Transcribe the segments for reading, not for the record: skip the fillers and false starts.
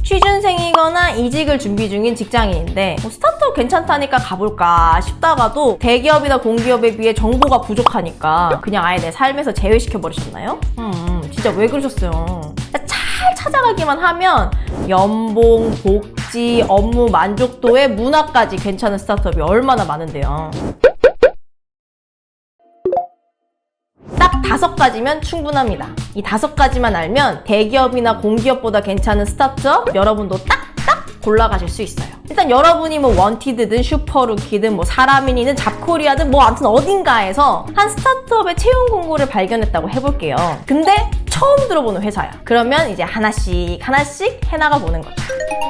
취준생이거나 이직을 준비 중인 직장인인데 스타트업 괜찮다니까 가볼까 싶다가도 대기업이나 공기업에 비해 정보가 부족하니까 그냥 아예 내 삶에서 제외시켜버리셨나요? 진짜 왜 그러셨어요? 잘 찾아가기만 하면 연봉, 복지, 업무 만족도에 문화까지 괜찮은 스타트업이 얼마나 많은데요. 딱 5가지면 충분합니다. 이 5가지만 알면 대기업이나 공기업보다 괜찮은 스타트업 여러분도 딱딱 골라가실 수 있어요. 일단 여러분이 뭐 원티드든 슈퍼루키든 뭐 사람인이든 잡코리아든 뭐 아무튼 어딘가에서 한 스타트업의 채용 공고를 발견했다고 해볼게요. 근데 처음 들어보는 회사야. 그러면 이제 하나씩 해나가 보는 거죠.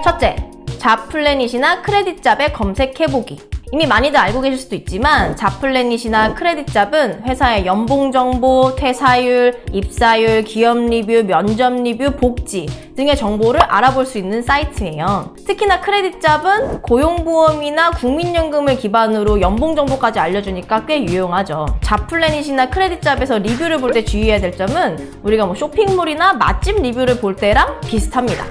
첫째, 잡플래닛이나 크레딧잡에 검색해보기. 이미 많이들 알고 계실 수도 있지만 잡플래닛이나 크레딧잡은 회사의 연봉 정보, 퇴사율, 입사율, 기업 리뷰, 면접 리뷰, 복지 등의 정보를 알아볼 수 있는 사이트예요. 특히나 크레딧잡은 고용보험이나 국민연금을 기반으로 연봉 정보까지 알려주니까 꽤 유용하죠. 잡플래닛이나 크레딧잡에서 리뷰를 볼 때 주의해야 될 점은 우리가 뭐 쇼핑몰이나 맛집 리뷰를 볼 때랑 비슷합니다.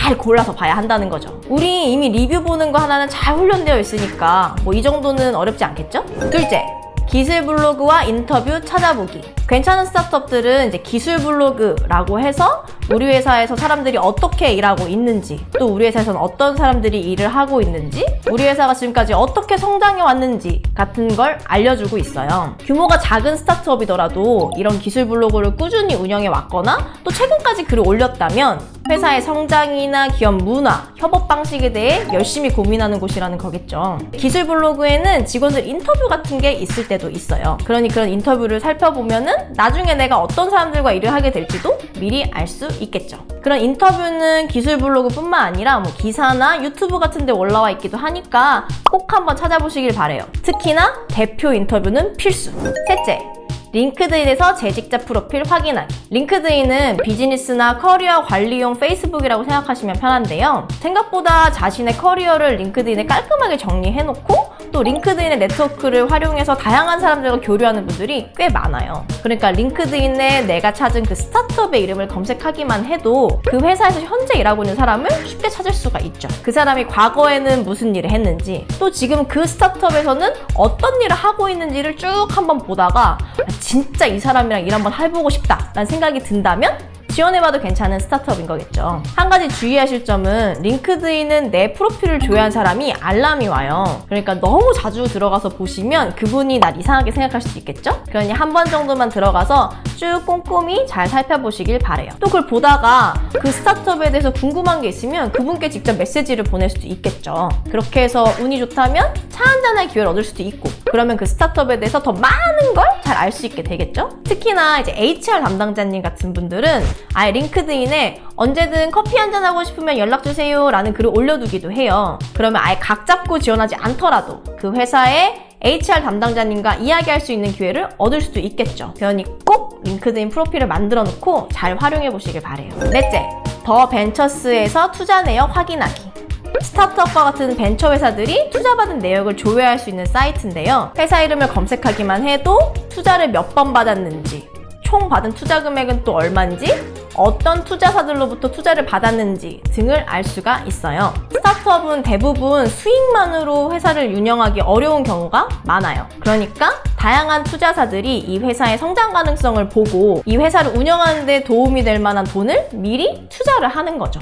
잘 골라서 봐야 한다는 거죠. 우리 이미 리뷰 보는 거 하나는 잘 훈련되어 있으니까 뭐 이 정도는 어렵지 않겠죠? 둘째, 기술 블로그와 인터뷰 찾아보기. 괜찮은 스타트업들은 이제 기술 블로그라고 해서 우리 회사에서 사람들이 어떻게 일하고 있는지, 또 우리 회사에서는 어떤 사람들이 일을 하고 있는지, 우리 회사가 지금까지 어떻게 성장해 왔는지 같은 걸 알려주고 있어요. 규모가 작은 스타트업이더라도 이런 기술 블로그를 꾸준히 운영해 왔거나 또 최근까지 글을 올렸다면 회사의 성장이나 기업 문화, 협업 방식에 대해 열심히 고민하는 곳이라는 거겠죠. 기술 블로그에는 직원들 인터뷰 같은 게 있을 때도 있어요. 그러니 그런 인터뷰를 살펴보면은 나중에 내가 어떤 사람들과 일을 하게 될지도 미리 알 수 있겠죠. 그런 인터뷰는 기술 블로그뿐만 아니라 뭐 기사나 유튜브 같은 데 올라와 있기도 하니까 꼭 한번 찾아보시길 바래요. 특히나 대표 인터뷰는 필수. 셋째, 링크드인에서 재직자 프로필 확인하기. 링크드인은 비즈니스나 커리어 관리용 페이스북이라고 생각하시면 편한데요. 생각보다 자신의 커리어를 링크드인에 깔끔하게 정리해놓고 또 링크드인의 네트워크를 활용해서 다양한 사람들과 교류하는 분들이 꽤 많아요. 그러니까 링크드인에 내가 찾은 그 스타트업의 이름을 검색하기만 해도 그 회사에서 현재 일하고 있는 사람을 쉽게 찾을 수가 있죠. 그 사람이 과거에는 무슨 일을 했는지, 또 지금 그 스타트업에서는 어떤 일을 하고 있는지를 쭉 한번 보다가 진짜 이 사람이랑 일 한번 해보고 싶다 라는 생각이 든다면 지원해봐도 괜찮은 스타트업인 거겠죠. 한 가지 주의하실 점은 링크드인은 내 프로필을 조회한 사람이 알람이 와요. 그러니까 너무 자주 들어가서 보시면 그분이 날 이상하게 생각할 수도 있겠죠? 그러니 한 번 정도만 들어가서 쭉 꼼꼼히 잘 살펴보시길 바래요. 또 그걸 보다가 그 스타트업에 대해서 궁금한 게 있으면 그분께 직접 메시지를 보낼 수도 있겠죠. 그렇게 해서 운이 좋다면 차 한잔할 기회를 얻을 수도 있고, 그러면 그 스타트업에 대해서 더 많은 걸 잘 알 수 있게 되겠죠? 특히나 이제 HR 담당자님 같은 분들은 아예 링크드인에 언제든 커피 한잔 하고 싶으면 연락주세요 라는 글을 올려두기도 해요. 그러면 아예 각 잡고 지원하지 않더라도 그 회사의 HR 담당자님과 이야기할 수 있는 기회를 얻을 수도 있겠죠. 그러니 꼭 링크드인 프로필을 만들어 놓고 잘 활용해 보시길 바래요. 넷째, 더 벤처스에서 투자 내역 확인하기. 스타트업과 같은 벤처 회사들이 투자받은 내역을 조회할 수 있는 사이트인데요. 회사 이름을 검색하기만 해도 투자를 몇 번 받았는지, 총 받은 투자 금액은 또 얼마인지, 어떤 투자사들로부터 투자를 받았는지 등을 알 수가 있어요. 스타트업은 대부분 수익만으로 회사를 운영하기 어려운 경우가 많아요. 그러니까 다양한 투자사들이 이 회사의 성장 가능성을 보고 이 회사를 운영하는 데 도움이 될 만한 돈을 미리 투자를 하는 거죠.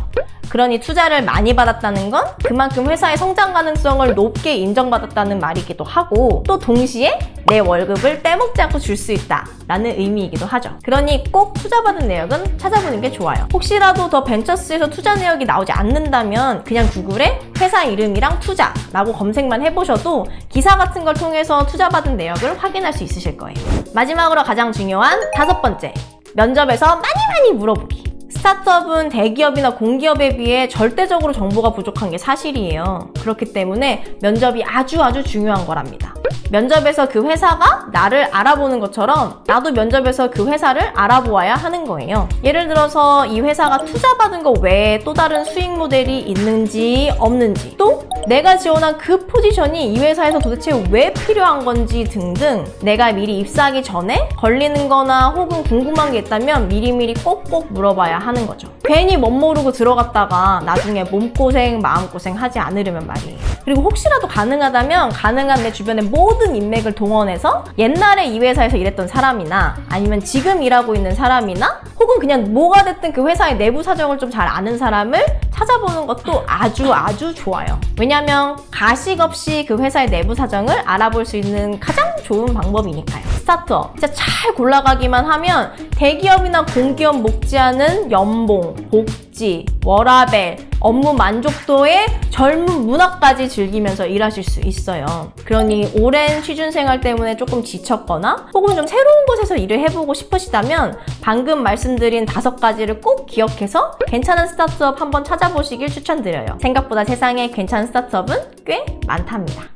그러니 투자를 많이 받았다는 건 그만큼 회사의 성장 가능성을 높게 인정받았다는 말이기도 하고, 또 동시에 내 월급을 빼먹지 않고 줄 수 있다 라는 의미이기도 하죠. 그러니 꼭 투자받은 내역은 찾아보는 게 좋아요. 혹시라도 더 벤처스에서 투자 내역이 나오지 않는다면 그냥 구글에 회사 이름이랑 투자라고 검색만 해보셔도 기사 같은 걸 통해서 투자받은 내역을 확인할 수 있으실 거예요. 마지막으로 가장 중요한 5번째, 면접에서 많이 물어보기. 스타트업은 대기업이나 공기업에 비해 절대적으로 정보가 부족한 게 사실이에요. 그렇기 때문에 면접이 아주 중요한 거랍니다. 면접에서 그 회사가 나를 알아보는 것처럼 나도 면접에서 그 회사를 알아보아야 하는 거예요. 예를 들어서 이 회사가 투자받은 거 외에 또 다른 수익 모델이 있는지 없는지, 또 내가 지원한 그 포지션이 이 회사에서 도대체 왜 필요한 건지 등등 내가 미리 입사하기 전에 걸리는 거나 혹은 궁금한 게 있다면 미리미리 꼭꼭 물어봐야 하는 하는 거죠. 괜히 멋모르고 들어갔다가 나중에 몸고생, 마음고생 하지 않으려면 말이에요. 그리고 혹시라도 가능하다면 가능한 내 주변의 모든 인맥을 동원해서 옛날에 이 회사에서 일했던 사람이나 아니면 지금 일하고 있는 사람이나 혹은 그냥 뭐가 됐든 그 회사의 내부 사정을 좀 잘 아는 사람을 찾아보는 것도 아주 좋아요. 왜냐면 가식 없이 그 회사의 내부 사정을 알아볼 수 있는 가장 좋은 방법이니까요. 스타트업 진짜 잘 골라가기만 하면 대기업이나 공기업 못지않은 연봉, 복지, 워라밸, 업무 만족도의 젊은 문화까지 즐기면서 일하실 수 있어요. 그러니 오랜 취준생활 때문에 조금 지쳤거나 혹은 좀 새로운 곳에서 일을 해보고 싶으시다면 방금 말씀드린 5가지를 꼭 기억해서 괜찮은 스타트업 한번 찾아보시길 추천드려요. 생각보다 세상에 괜찮은 스타트업은 꽤 많답니다.